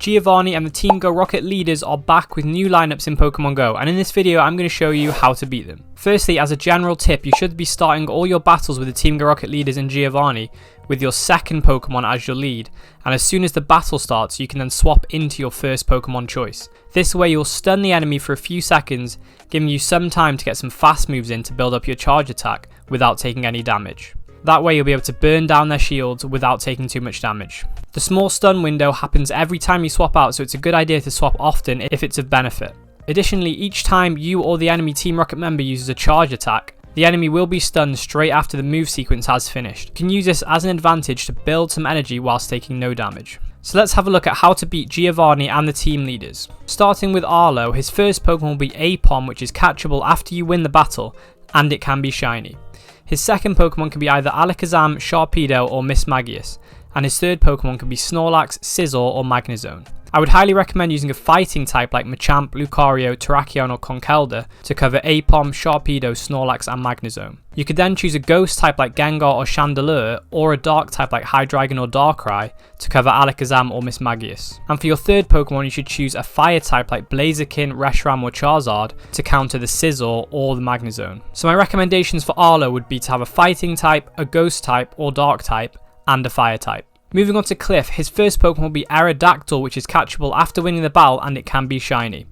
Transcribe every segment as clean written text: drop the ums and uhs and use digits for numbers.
Giovanni and the Team Go Rocket leaders are back with new lineups in Pokemon Go, and in this video I'm going to show you how to beat them. Firstly, as a general tip, you should be starting all your battles with the Team Go Rocket leaders and Giovanni with your second Pokemon as your lead, and as soon as the battle starts you can then swap into your first Pokemon choice. This way you'll stun the enemy for a few seconds, giving you some time to get some fast moves in to build up your charge attack without taking any damage. That way you'll be able to burn down their shields without taking too much damage. The small stun window happens every time you swap out, so it's a good idea to swap often if it's of benefit. Additionally, each time you or the enemy Team Rocket member uses a charge attack, the enemy will be stunned straight after the move sequence has finished. You can use this as an advantage to build some energy whilst taking no damage. So let's have a look at how to beat Giovanni and the team leaders. Starting with Arlo, his first Pokemon will be Apom, which is catchable after you win the battle, and it can be shiny. His second Pokemon can be either Alakazam, Sharpedo or Mismagius, and his third Pokemon can be Snorlax, Scizor or Magnezone. I would highly recommend using a fighting type like Machamp, Lucario, Terrakion or Conkeldurr to cover Apom, Sharpedo, Snorlax and Magnezone. You could then choose a ghost type like Gengar or Chandelure, or a dark type like Hydreigon or Darkrai to cover Alakazam or Mismagius. And for your third Pokemon you should choose a fire type like Blaziken, Reshiram or Charizard to counter the Scizor or the Magnezone. So my recommendations for Arlo would be to have a fighting type, a ghost type or dark type, and a fire type. Moving on to Cliff, his first Pokemon will be Aerodactyl, which is catchable after winning the battle and it can be shiny.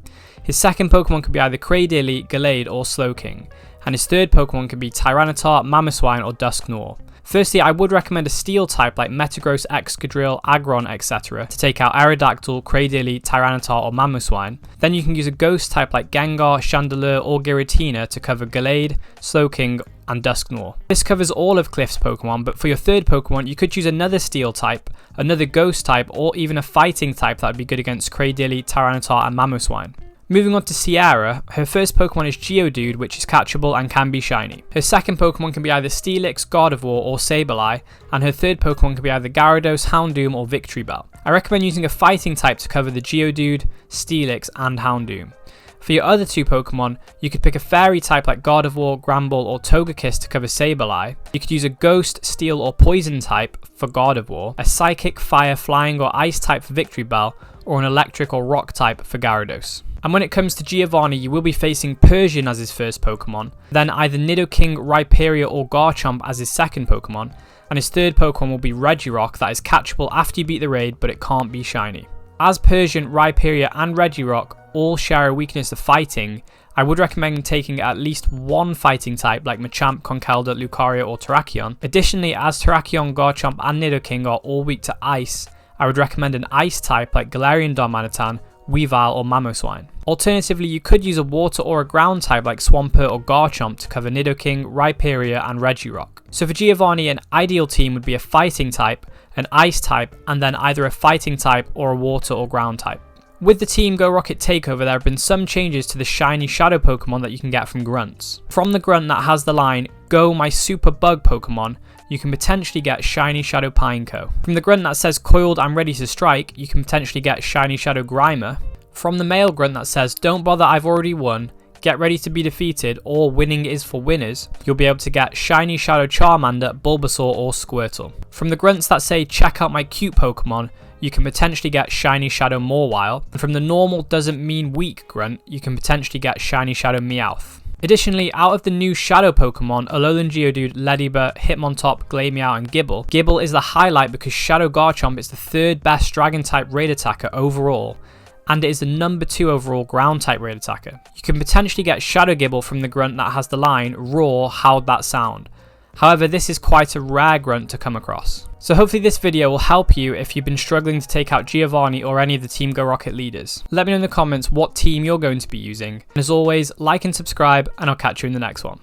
His second Pokemon could be either Cradily, Gallade or Slowking, and his third Pokemon could be Tyranitar, Mamoswine or Dusknoir. Firstly, I would recommend a steel type like Metagross, Excadrill, Aggron, etc. to take out Aerodactyl, Cradily, Tyranitar or Mamoswine. Then you can use a ghost type like Gengar, Chandelure or Giratina to cover Gallade, Slowking and Dusknoir. This covers all of Cliff's Pokemon, but for your third Pokemon you could choose another steel type, another ghost type or even a fighting type that would be good against Cradily, Tyranitar and Mamoswine. Moving on to Sierra, her first Pokemon is Geodude, which is catchable and can be shiny. Her second Pokemon can be either Steelix, Gardevoir or Sableye, and her third Pokemon can be either Gyarados, Houndoom or Victreebel. I recommend using a fighting type to cover the Geodude, Steelix and Houndoom. For your other two Pokemon, you could pick a fairy type like Gardevoir, Gramble or Togekiss to cover Sableye. You could use a ghost, steel or poison type for Gardevoir, a psychic, fire, flying or ice type for Victreebel, or an electric or rock type for Gyarados. And when it comes to Giovanni, you will be facing Persian as his first Pokemon, then either Nidoking, Rhyperior or Garchomp as his second Pokemon, and his third Pokemon will be Regirock that is catchable after you beat the raid but it can't be shiny. As Persian, Rhyperior and Regirock all share a weakness of fighting, I would recommend taking at least one fighting type like Machamp, Conkeldurr, Lucario or Terrakion. Additionally, as Terrakion, Garchomp and Nidoking are all weak to ice, I would recommend an ice type like Galarian Darmanitan, Weavile or Mamoswine. Alternatively, you could use a water or a ground type like Swampert or Garchomp to cover Nidoking, Rhyperior and Regirock. So for Giovanni, an ideal team would be a fighting type, an ice type, and then either a fighting type or a water or ground type. With the Team Go Rocket takeover, there have been some changes to the shiny Shadow Pokemon that you can get from Grunts. From the Grunt that has the line, "Go my super bug Pokemon," you can potentially get shiny Shadow Pineco. From the Grunt that says "Coiled, I'm ready to strike," you can potentially get shiny Shadow Grimer. From the male Grunt that says "Don't bother, I've already won, get ready to be defeated," or "Winning is for winners," you'll be able to get shiny Shadow Charmander, Bulbasaur or Squirtle. From the Grunts that say "Check out my cute Pokemon," you can potentially get shiny Shadow Mawile. And from the normal doesn't mean weak Grunt, you can potentially get shiny Shadow Meowth. Additionally, out of the new Shadow Pokemon, Alolan Geodude, Ledybur, Hitmontop, Glameow and Gibble, Gibble is the highlight because Shadow Garchomp is the third best Dragon type raid attacker overall, and it is the number 2 overall ground type raid attacker. You can potentially get Shadow Gibble from the Grunt that has the line, "Roar, how'd that sound?" However, this is quite a rare Grunt to come across. So hopefully this video will help you if you've been struggling to take out Giovanni or any of the Team Go Rocket leaders. Let me know in the comments what team you're going to be using. And as always, like and subscribe, and I'll catch you in the next one.